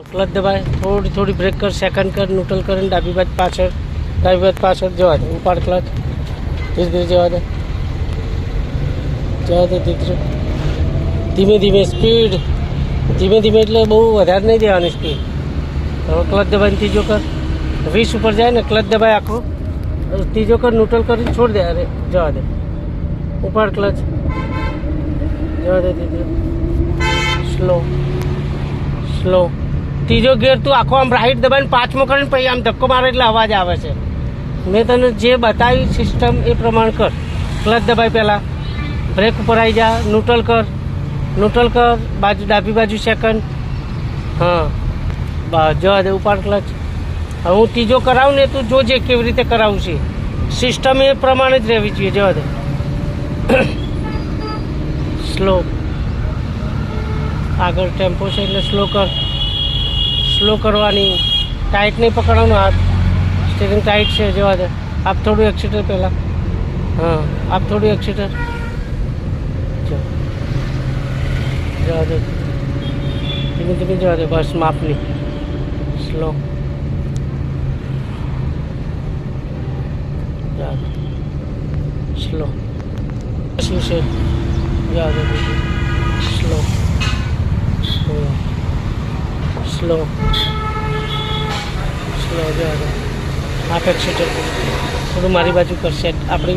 Clutch દબાય, થોડી થોડી break કર, સેકન્ડ કર, ન્યુટ્રલ કરીને ડાબી બાજુ પાછળ, જવા દે, ઉપાડ ક્લચ, ધીરે ધીરે જવા દે, ધીરે ધીમે ધીમે સ્પીડ, ધીમે ધીમે એટલે બહુ વધારે નહીં દેવાની સ્પીડ. હવે ક્લચ દબાઈને ત્રીજો કર, 20 ઉપર જાય ને ક્લચ દબાય આખો, ત્રીજો કર, ન્યુટ્રલ કરીને છોડ દે, અરે જવા દે, ઉપાડ ક્લચ, જવા દે, ધીરે સ્લો સ્લો. ત્રીજો ગિયર તું આખો આમ રાઈટ દબાઈને 5મો કરીને પછી આમ ધક્કો મારે એટલે અવાજ આવે છે. મેં તને જે બતાવી સિસ્ટમ એ પ્રમાણે કર. ક્લચ દબાઈ પહેલાં, બ્રેક ઉપર આવી જા, ન્યુટ્રલ કર, બાજુ ડાબી બાજુ સેકન્ડ, હા બસ જવા દે, ઉપાડ ક્લચ. હવે હું ત્રીજો કરાવું ને તું જોજે કેવી રીતે કરાવું છે, સિસ્ટમ એ પ્રમાણે જ રહેવી જોઈએ. જવા દે, સ્લો, આગળ ટેમ્પો છે એટલે સ્લો કર, સ્લો કરવાની, ટાઈટ નહીં પકડવાનું હાથ, સ્ટીરિંગ ટાઈટ છે. જવા દે, આપ થોડું એક્સિટર પહેલાં, હા આપ થોડું એક્સિટર, જવા દે, ધીમે ધીમે જવા દે, બસ માપની, સ્લો, જવા દે, સ્લો, શું છે, જવા દે, સ્લો, સ્લો સ્લો, જવા દે, હાફ એક્સિટર થોડું મારી બાજુ કરશે. આપણે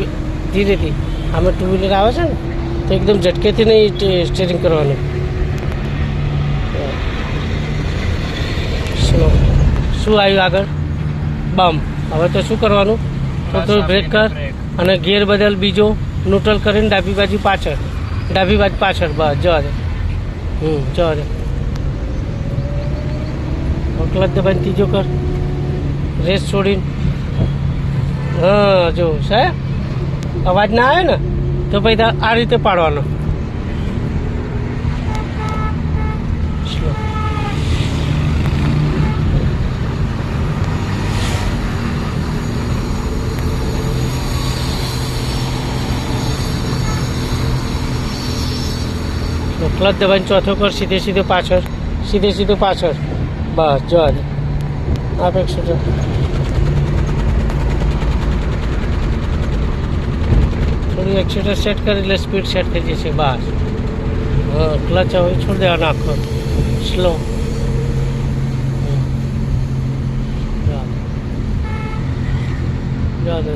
ધીરેથી, આમે ટુ વ્હીલર આવે છે ને તો એકદમ ઝટકેથી નહીં સ્ટીરિંગ કરવાનું. સ્લો, શું આવ્યું આગળ, બમ. હવે તો શું કરવાનું, થોડું બ્રેક કર અને ગિયર બદલ, બીજો ન્યુટ્રલ કરીને ડાબી બાજુ પાછળ, બસ જવા દે, જવા દે. ક્લચ દબાઈને ત્રીજો કર, રેસ છોડીને, હા જો સાહેબ અવાજ ના આવે ને તો ભાઈ આ રીતે પાડવાનો. સ્લો, ક્લચ દબાઈને ચોથો કર, સીધે પાછળ, બસ જવા દે, આપ એક્સિટર, થોડી એક્સિટર સેટ કરી એટલે સ્પીડ સેટ થઈ જશે. બસ હા, ક્લચ હવે છોડી દેવાનો આખો, સ્લો, જવા દે,